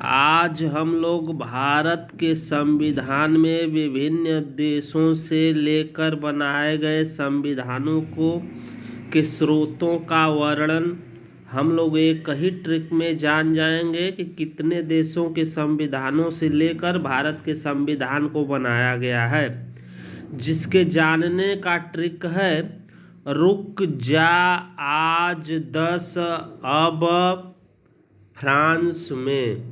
आज हम लोग भारत के संविधान में विभिन्न देशों से लेकर बनाए गए संविधानों के स्रोतों का वर्णन हम लोग एक ही ट्रिक में जान जाएंगे कि कितने देशों के संविधानों से लेकर भारत के संविधान को बनाया गया है। जिसके जानने का ट्रिक है, रुक जा आज 10 अब फ्रांस में।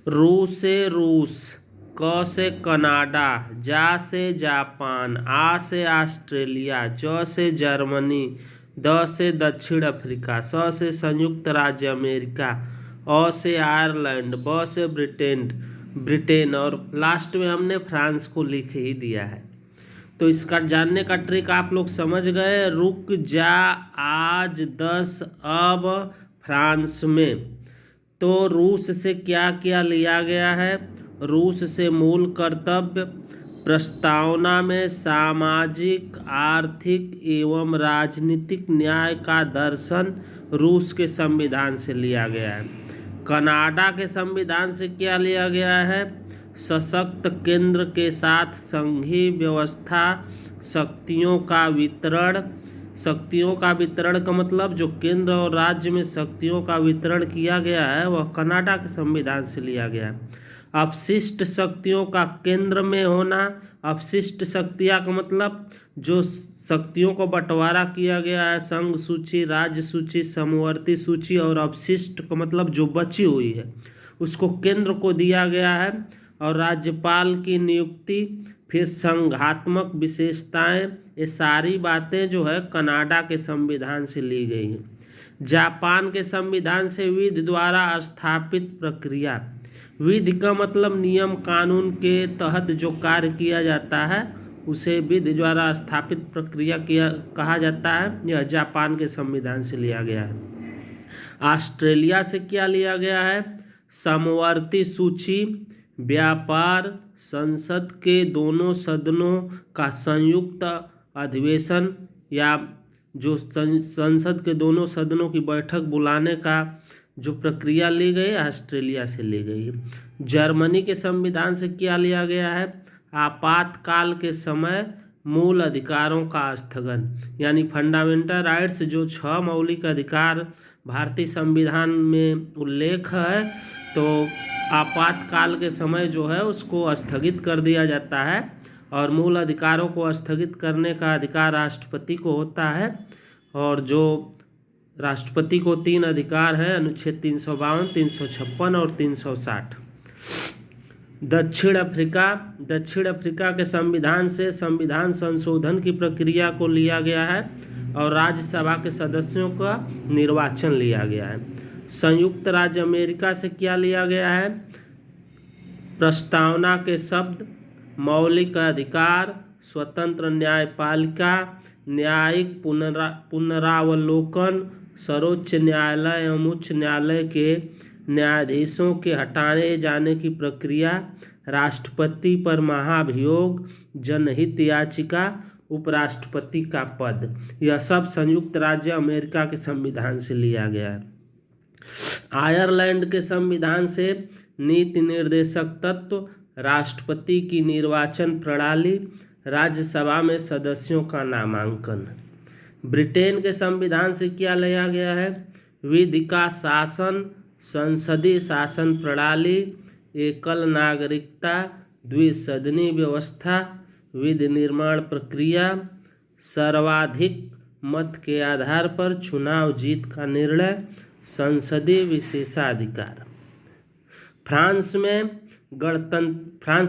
रू से रूस, क से कनाडा, जा से जापान, आ से ऑस्ट्रेलिया, ज से जर्मनी, द से दक्षिण अफ्रीका, स से संयुक्त राज्य अमेरिका, अ से आयरलैंड, ब से ब्रिटेन और लास्ट में हमने फ्रांस को लिख ही दिया है। तो इसका जानने का ट्रिक आप लोग समझ गए। रुक जा आज 10 अब फ्रांस में। तो रूस से क्या क्या लिया गया है? रूस से मूल कर्तव्य, प्रस्तावना में सामाजिक, आर्थिक एवं राजनीतिक न्याय का दर्शन रूस के संविधान से लिया गया है। कनाडा के संविधान से क्या लिया गया है? सशक्त केंद्र के साथ संघीय व्यवस्था, शक्तियों का वितरण का मतलब जो केंद्र और राज्य में शक्तियों का वितरण किया गया है वह कनाडा के संविधान से लिया गया है। अपशिष्ट शक्तियों का केंद्र में होना, अपशिष्ट शक्तियाँ का मतलब जो शक्तियों को बंटवारा किया गया है, संघ सूची, राज्य सूची, समवर्ती सूची और अपशिष्ट का मतलब जो बची हुई है उसको केंद्र को दिया गया है। और राज्यपाल की नियुक्ति, फिर संघात्मक विशेषताएं, ये सारी बातें जो है कनाडा के संविधान से ली गई हैं। जापान के संविधान से विधि द्वारा स्थापित प्रक्रिया, विधि का मतलब नियम कानून के तहत जो कार्य किया जाता है उसे विधि द्वारा स्थापित प्रक्रिया कहा जाता है। यह जापान के संविधान से लिया गया है। ऑस्ट्रेलिया से क्या लिया गया है? समवर्ती सूची, व्यापार, संसद के दोनों सदनों का संयुक्त अधिवेशन या जो संसद के दोनों सदनों की बैठक बुलाने का जो प्रक्रिया ली गई ऑस्ट्रेलिया से ली गई है। जर्मनी के संविधान से क्या लिया गया है? आपातकाल के समय मूल अधिकारों का स्थगन, यानी फंडामेंटल राइट्स, जो 6 मौलिक अधिकार भारतीय संविधान में उल्लेख है, तो आपातकाल के समय जो है उसको स्थगित कर दिया जाता है और मूल अधिकारों को स्थगित करने का अधिकार राष्ट्रपति को होता है। और जो राष्ट्रपति को 3 अधिकार हैं, अनुच्छेद 352, 356 और 360। दक्षिण अफ्रीका के संविधान से संविधान संशोधन की प्रक्रिया को लिया गया है और राज्यसभा के सदस्यों का निर्वाचन लिया गया है। संयुक्त राज्य अमेरिका से क्या लिया गया है? प्रस्तावना के शब्द, मौलिक अधिकार, स्वतंत्र न्यायपालिका, न्यायिक पुनरावलोकन, सर्वोच्च न्यायालय एवं उच्च न्यायालय के न्यायाधीशों के हटाए जाने की प्रक्रिया, राष्ट्रपति पर महाभियोग, जनहित याचिका, उपराष्ट्रपति का पद, यह सब संयुक्त राज्य अमेरिका के संविधान से लिया गया है। आयरलैंड के संविधान से नीति निर्देशक तत्व, राष्ट्रपति की निर्वाचन प्रणाली, राज्यसभा में सदस्यों का नामांकन। ब्रिटेन के संविधान से क्या लिया गया है? विधि का शासन, संसदीय शासन प्रणाली, एकल नागरिकता, द्विसदनी व्यवस्था, विधि निर्माण प्रक्रिया, सर्वाधिक मत के आधार पर चुनाव जीत का निर्णय, संसदीय विशेषाधिकार। फ्रांस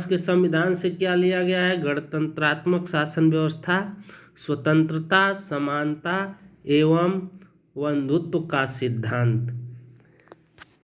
के संविधान से क्या लिया गया है? गणतंत्रात्मक शासन व्यवस्था, स्वतंत्रता, समानता एवं बंधुत्व का सिद्धांत।